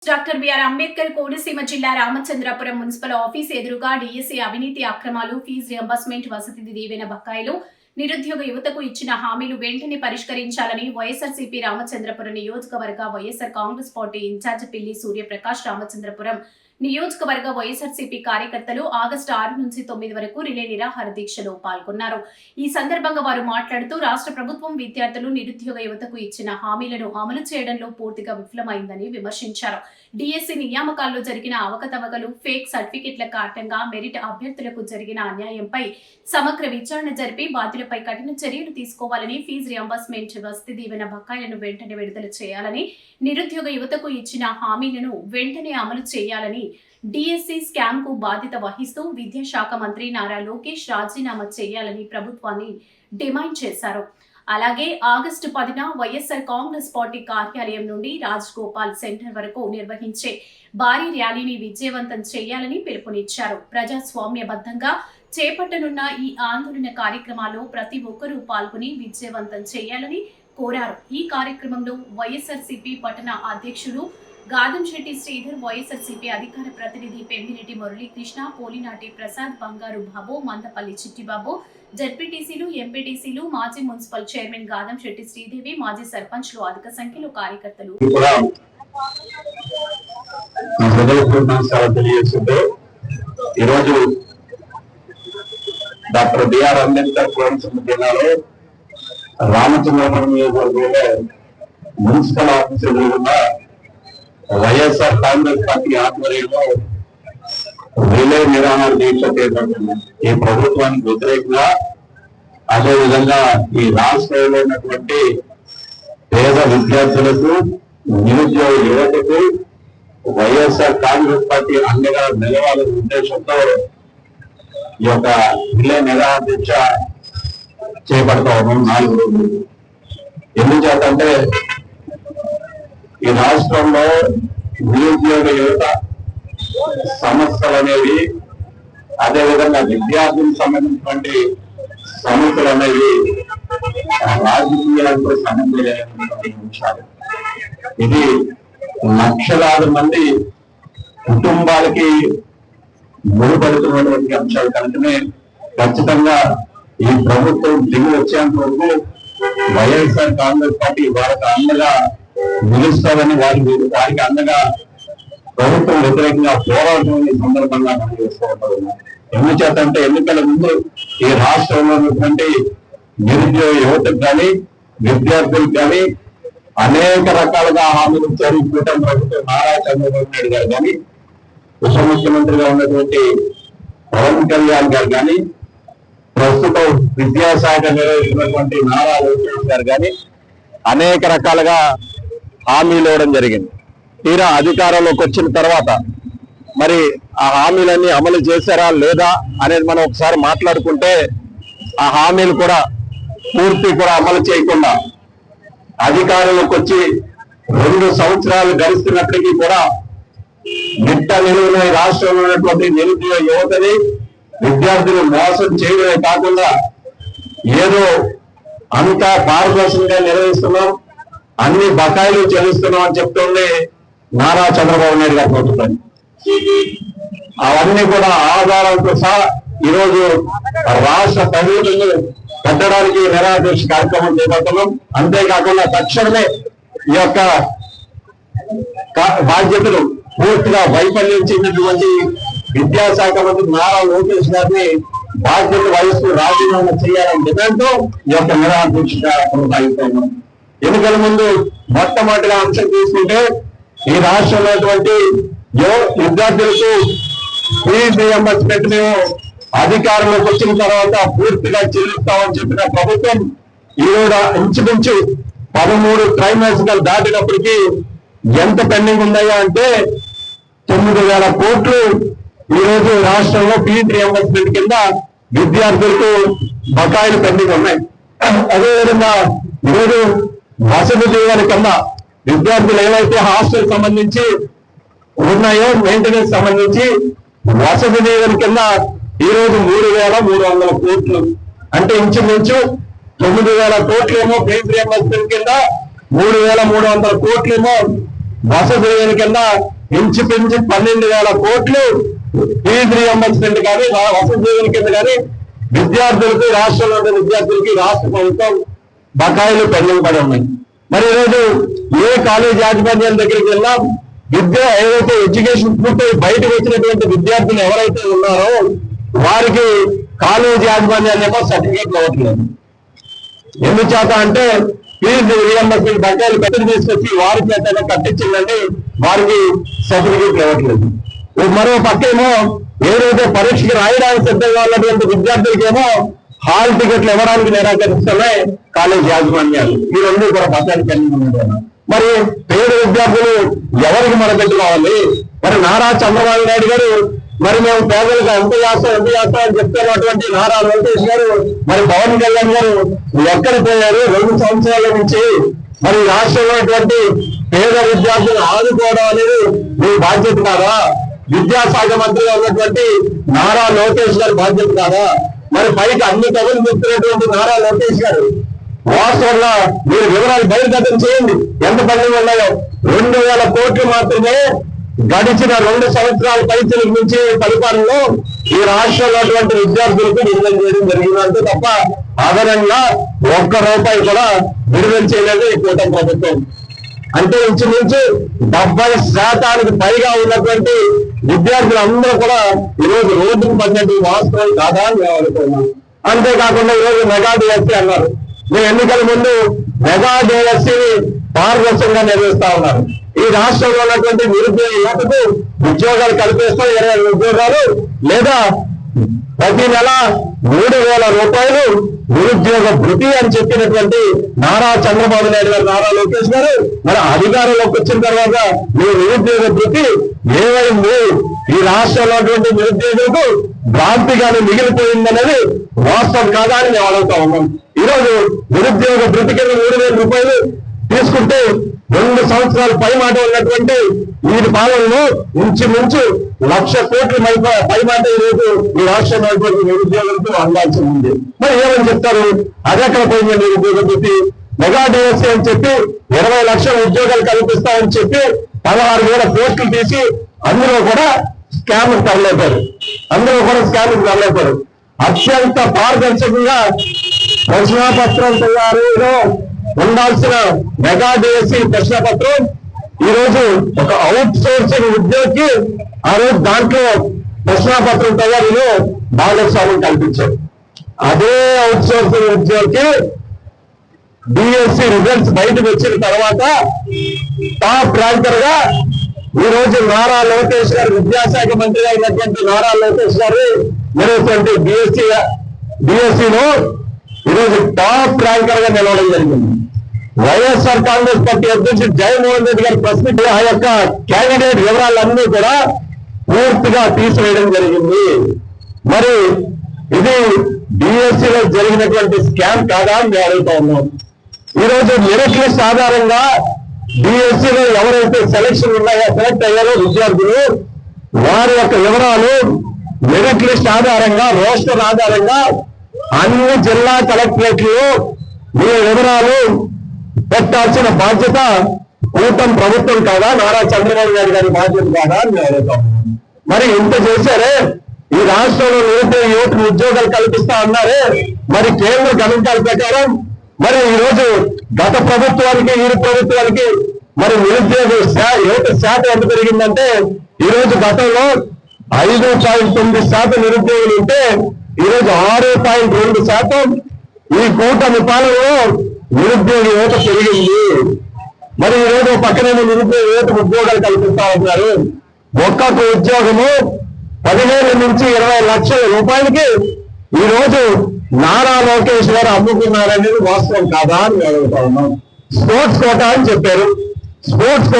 Doctor BR Ambedkar Konaseema జిల్లా Ramachandrapuram municipal office ఎదురుగా DSC అవినీతి అక్రమాలు, ఫీజు రియంబర్స్మెంట్, వసతి దీవెన బకాయిలు, నిరుద్యోగ యువతకు ఇచ్చిన హామీలు వెంటనే పరిష్కరించాలని వైఎస్ఆర్సీపీ రామచంద్రపురం నియోజకవర్గ వైఎస్ఆర్ కాంగ్రెస్ పార్టీ ఇన్ఛార్జ్ పిల్లి సూర్యప్రకాష్ రామచంద్రపురం నియోజకవర్గ వైఎస్ఆర్సీపీ కార్యకర్తలు ఆగస్టు 6 నుంచి 9 వరకు రిలే నిరాహార దీక్షలో పాల్గొన్నారు. ఈ సందర్భంగా వారు మాట్లాడుతూ రాష్ట్ర ప్రభుత్వం విద్యార్థులు, నిరుద్యోగ యువతకు ఇచ్చిన హామీలను అమలు చేయడంలో పూర్తిగా విఫలమైందని విమర్శించారు. డిఎస్సి నియామకాల్లో జరిగిన అవకతవకలు, ఫేక్ సర్టిఫికెట్ల కారణంగా మెరిట్ అభ్యర్థులకు జరిగిన అన్యాయంపై సమగ్ర విచారణ జరిపి బాధ్యులపై కఠిన చర్యలు తీసుకోవాలని, ఫీజు రియంబర్స్మెంట్, వసతి దీవెన బకాయిలను వెంటనే విడుదల చేయాలని, నిరుద్యోగ యువతకు ఇచ్చిన హామీలను వెంటనే అమలు చేయాలని, డిఎస్సి స్కామ్ కు బాధ్యత వహిస్తూ విద్యాశాఖ మంత్రి నారా లోకేష్ రాజీనామా చేయాలని ప్రభుత్వాన్ని డిమాండ్ చేశారు. అలాగే ఆగస్టు 10న వైఎస్ఆర్ కాంగ్రెస్ పార్టీ కార్యాలయం నుండి రాజ్గోపాల్ సెంటర్ వరకు నిర్వహించే భారీ ర్యాలీని విజయవంతం చేయాలని పిలుపునిచ్చారు. ప్రజాస్వామ్యబద్ధంగా చేపట్టనున్న ఈ ఆందోళన కార్యక్రమాల్లో ప్రతి ఒక్కరూ పాల్గొని విజయవంతం చేయాలని కోరారు. ఈ కార్యక్రమంలో వైఎస్ఆర్సీపీ పట్టణ అధ్యక్షులు గాదంశెట్టి శ్రీధర్, వైఎస్ఆర్సీపీ అధికార ప్రతినిధి పెంబిరెడ్డి మురళీకృష్ణ, పోలినాటి ప్రసాద్, బంగారు బాబు, మందపల్లి చిట్టిబాబు, జడ్పీటీసీలు, ఎంపీటీసీలు, మాజీ మున్సిపల్ చైర్మన్ గాదంశెట్టి శ్రీదేవి, మాజీ సర్పంచ్లు అధిక సంఖ్యలో కార్యకర్తలు డాక్టర్ బిఆర్ అంబేద్కర్ కోనసీమ జిల్లాలో రామచంద్రపురం నియోజకవర్గంలో మున్సిపల్ ఆఫీస్ ఎదురుగుండా వైఎస్ఆర్ కాంగ్రెస్ పార్టీ ఆధ్వర్యంలో రిలే నిరాహార దీక్ష చేపట్టింది. ఈ ప్రభుత్వానికి వ్యతిరేకంగా, అదేవిధంగా ఈ రాష్ట్రంలో ఉన్నటువంటి పేద విద్యార్థులకు, నిరుద్యోగ యువతకు వైఎస్ఆర్ కాంగ్రెస్ పార్టీ అండగా నిలవాలనే ఉద్దేశంతో ఈ యొక్క రిలే నిరాహార దీక్ష చేపడతా ఉన్నాం 4 రోజులు. ఎందుచేతంటే ఈ రాష్ట్రంలో నిరుద్యోగ యువత సమస్యలు అనేవి, అదేవిధంగా విద్యార్థులకు సంబంధించినటువంటి సమస్యలు అనేవి రాజకీయాలతో సంబంధించినటువంటి అంశాలు. ఇది లక్షలాది మంది కుటుంబాలకి ముడిపడుతున్నటువంటి అంశాలు కనుకనే ఖచ్చితంగా ఈ ప్రభుత్వం దిగి వచ్చేంత వరకు వైఎస్ఆర్ కాంగ్రెస్ పార్టీ వారికి అండగా నిలుస్తారని వారికి అండగా ప్రభుత్వం వ్యతిరేకంగా పోరాటం ఈ సందర్భంగా మనం చేసుకోవాలి. ఎందుచేతంటే ఎన్నికల ముందు ఈ రాష్ట్రంలో ఉన్నటువంటి నిరుద్యోగ యువతకు కానీ, విద్యార్థులకు కానీ అనేక రకాలుగా హామీలు ఇచ్చారు. కూటమి ప్రభుత్వం నారా చంద్రబాబు నాయుడు గారు కానీ, ఉప ముఖ్యమంత్రిగా ఉన్నటువంటి పవన్ కళ్యాణ్ గారు కానీ, ప్రస్తుతం విద్యాశాఖ నిర్వహిస్తున్నటువంటి నారా లోకేష్ గారు కానీ అనేక రకాలుగా హామీలు ఇవ్వడం జరిగింది. తీరా అధికారంలోకి వచ్చిన తర్వాత మరి ఆ హామీలన్నీ అమలు చేశారా లేదా అనేది మనం ఒకసారి మాట్లాడుకుంటే, ఆ హామీలు కూడా పూర్తి కూడా అమలు చేయకుండా అధికారంలోకి వచ్చి 2 సంవత్సరాలు గడుస్తున్నప్పటికీ కూడా నిట్ట నిలువున రాష్ట్రంలో ఉన్నటువంటి నిరుద్యోగ యువతని, విద్యార్థులు మోసం చేయడమే కాకుండా ఏదో అంతా పారదర్శకంగా నిర్వహిస్తున్నాం, అన్ని బకాయిలు చెల్లిస్తున్నాం అని చెప్తుండే నారా చంద్రబాబు నాయుడు గారు ప్రభుత్వం. అవన్నీ కూడా ఆధారాలతో సహా ఈరోజు రాష్ట్ర ప్రజలను పెట్టడానికి నిరాహార కార్యక్రమం చేపడుతున్నాం. అంతేకాకుండా తక్షణమే ఈ యొక్క బాధ్యతలు పూర్తిగా వైఫల్యం చెందినటువంటి విద్యాశాఖ మంత్రి నారా లోకేష్ గారిని బాధ్యత వహిస్తూ రాజీనామా చేయాలని డిమాండ్తో ఈ యొక్క నిరాహార దీక్ష కొనసాగుతున్నాం. ఎన్నికల ముందు మొట్టమొదటిగా అంశం తీసుకుంటే ఈ రాష్ట్రంలో విద్యార్థులకు ఫీజు రియంబర్స్మెంట్ మేము అధికారంలోకి వచ్చిన తర్వాత పూర్తిగా చెల్లిస్తామని చెప్పిన ప్రభుత్వం ఈరోజు ఇంచుమించు 13 ట్రైమాసికల్ దాటినప్పటికీ ఎంత పెండింగ్ ఉందయ్యా అంటే 9,000 కోట్లు ఈరోజు రాష్ట్రంలో ఫీజు రియంబర్స్మెంట్ కింద విద్యార్థులకు బకాయిలు పెండింగ్ ఉన్నాయి. అదేవిధంగా ఈరోజు వసతి దీవెన కింద విద్యార్థులు ఏవైతే హాస్టల్ సంబంధించి ఉన్నాయో, మెయింటెనెన్స్ సంబంధించి వసతి దీవెన కింద ఈరోజు 3,300 కోట్లు అంటే ఇంచుమించు 9,000 కోట్లేమో ఫీజు రియంబర్స్మెంట్ కింద, 3,300 కోట్లేమో వసతి దీవెన కింద ఇంచుమించు 12,000 కోట్లు ఫీజు రీయింబర్స్మెంట్ కానీ వసతి దీవెన కింద కానీ విద్యార్థులకి, రాష్ట్రంలో ఉన్న విద్యార్థులకి రాష్ట్ర ప్రభుత్వం బకాయిలు పెండింగ్ పడి ఉన్నాయి. మరి ఈరోజు ఏ కాలేజ్ యాజమాన్యాల దగ్గరికి వెళ్ళినా ఏదైతే ఎడ్యుకేషన్ పూర్తయి బయటకు వచ్చినటువంటి విద్యార్థులు ఎవరైతే ఉన్నారో వారికి కాలేజ్ యాజమాన్యాలు సర్టిఫికేట్లు ఇవ్వట్లేదు. ఎందుచేత అంటే ఫీజు రీయింబర్స్మెంట్ బకాయిలు పెద్దలు తీసుకొచ్చి వారి చేత కట్టించిందని వారికి సర్టిఫికేట్లు ఇవ్వట్లేదు. మరో పక్కేమో ఏదైతే పరీక్షకి రాయడానికి సిద్ధంగా ఉన్నటువంటి విద్యార్థులకేమో హాల్ టికెట్లు ఇవ్వడానికి నిరాకరిస్తున్నాయి కాలేజ్ యాజమాన్యాలు. ఈ రెండు కూడా బకాయిలు పెండింగ్ ఉన్నాయి. మరి పేద విద్యార్థులు ఎవరికి మొదలుపెట్టుకోవాలి? మరి నారా చంద్రబాబు నాయుడు గారు మరి మేము పేదలకు ఎంత చేస్తాం అని చెప్తున్నటువంటి నారా లోకేష్ గారు, మరి పవన్ కళ్యాణ్ గారు ఎక్కడ పోయారు? 2 సంవత్సరాల నుంచి మరి రాష్ట్రంలో ఉన్నటువంటి పేద విద్యార్థులను ఆదుకోవడం అనేది మీ బాధ్యత కాదా? విద్యాశాఖ మంత్రిగా ఉన్నటువంటి నారా లోకేష్ గారి బాధ్యత కాదా? మరి పైకి అన్ని కబుర్లు చెప్తున్నటువంటి నారా లోకేష్ గారు వాస్తవంగా మీరు వివరాలు బహిర్గతం చేయండి. ఎంత పనులు ఉన్నాయో 2,000 కోట్లు మాత్రమే గడిచిన 2 సంవత్సరాల పైసలకు మించి పరిపాలనలో ఈ రాష్ట్రంలో ఉన్నటువంటి విద్యార్థులకు విడుదల చేయడం జరిగిందంటే తప్ప అదనంగా ₹1 కూడా విడుదల చేయలేదు ఈ కూటమి ప్రభుత్వం. అంటే ఇంచుమించు 70% పైగా ఉన్నటువంటి విద్యార్థులందరూ కూడా ఈరోజు రోడ్డుకు పడినట్టు వాస్తవం కాదా అని మేము అనుకున్నాం. అంతేకాకుండా ఈరోజు మెగా డిఎస్సీ అన్నారు. మీ ఎన్నికల ముందు మెగా డిఎస్సీని పారదర్శకంగా నిర్వహిస్తా ఉన్నారు. ఈ రాష్ట్రంలో ఉన్నటువంటి నిరుద్యోగ యువతకు ఉద్యోగాలు కల్పిస్తాం, 20 ఉద్యోగాలు, లేదా ప్రతి నెల ₹3,000 నిరుద్యోగ భృతి అని చెప్పినటువంటి నారా చంద్రబాబు నాయుడు గారు, నారా లోకేష్ గారు మరి అధికారంలోకి వచ్చిన తర్వాత మీరు నిరుద్యోగ భృతి ఏమైంది? ఈ రాష్ట్రంలో ఉన్నటువంటి నిరుద్యోగులకు భ్రాంతిగానే మిగిలిపోయిందనేది వాస్తవం కాదా అని మేము అడుగుతా ఉన్నాం. ఈరోజు నిరుద్యోగ భృతి కింద ₹3,000 తీసుకుంటే 2 సంవత్సరాలు పైమాట ఉన్నటువంటి వీరి పాలనలో ఇంచుమించు 1,00,000 కోట్ల పైమాట ఈరోజు ఈ రాష్ట్రంలో నిరుద్యోగులకు అందాల్సి ఉంది. మరి ఏమని చెప్తారు? అదెక్కడ పోయింది నిరుద్యోగ భృతి? మెగా డిఎస్సీ అని చెప్పి 20 లక్షల ఉద్యోగాలు కల్పిస్తామని చెప్పి 16,000 పోస్టులు తీసి అందులో కూడా స్కామ్ తరలేపారు. అత్యంత పారదర్శకంగా ప్రశ్నాపత్రం తయారీలో ఉండాల్సిన మెగా డిఎస్సీ ప్రశ్నపత్రం ఈరోజు ఒక అవుట్ సోర్సింగ్ ఉద్యోగికి ఆ రోజు దాంట్లో ప్రశ్నాపత్రం తయారీలో భాగస్వామ్యం కల్పించారు. అదే అవుట్ సోర్సింగ్ ఉద్యోగికి డిఎస్సీ రిజల్ట్స్ బయటకు వచ్చిన తర్వాత టాప్ ర్యాంకర్ గా ఈ రోజు నారా లోకేష్ గారు, విద్యాశాఖ మంత్రిగా ఉన్నటువంటి నారా లోకేష్ గారు నిర్వహించినటువంటి డిఎస్సీలో ఈరోజు టాప్ ర్యాంకర్ గా నిలవడం జరిగింది. వైఎస్ఆర్ కాంగ్రెస్ పార్టీ అధ్యక్షుడు జగన్మోహన్ రెడ్డి గారి ప్రశ్న ఆ యొక్క క్యాండిడేట్ వివరాలన్నీ కూడా పూర్తిగా తీసివేయడం జరిగింది. మరి ఇది డిఎస్సీలో జరిగినటువంటి స్కామ్ కాదా అని మేము అడుగుతా ఉన్నాం. ఈరోజు మెరిట్ లిస్ట్ ఆధారంగా డిఎస్సీలో ఎవరైతే సెలెక్ట్ అయ్యారో విద్యార్థులు వారి యొక్క వివరాలు మెరిట్ లిస్ట్ ఆధారంగా, రోస్టర్ ఆధారంగా అన్ని జిల్లా కలెక్టరేట్లు మీ వివరాలు పెట్టాల్సిన బాధ్యత కూటమి ప్రభుత్వం కాదా? నారా చంద్రబాబు నాయుడు గారి బాధ్యత కాదా అని మేము అడుగుతాం. మరి ఇంత చేశారే, ఈ రాష్ట్రంలో నిరుద్యోగ యువతకు ఉద్యోగాలు కల్పిస్తా అన్నారే, మరి కేంద్ర గణాంకాల ప్రకారం మరి ఈరోజు గత ప్రభుత్వానికి ఈ ప్రభుత్వానికి మరి నిరుద్యోగ యువత శాతం ఎంత పెరిగిందంటే ఈరోజు గతంలో 5.9% నిరుద్యోగులు ఉంటే ఈరోజు 6.2% ఈ కూటమి పాలనలో నిరుద్యోగ యువత పెరిగింది. మరి ఈరోజు పక్కనేమో నిరుద్యోగ యువత ఉద్యోగాలు కల్పిస్తా ఉన్నారు. ఒక్కొక్క ఉద్యోగము 15 నుంచి 20 లక్షల రూపాయలకి ఈ రోజు నారా లోకేష్ గారు అమ్ముకున్నారనేది వాస్తవం కాదా అని అడుగుతా ఉన్నాం. స్పోర్ట్స్ కోటా అని చెప్పారు. స్పోర్ట్స్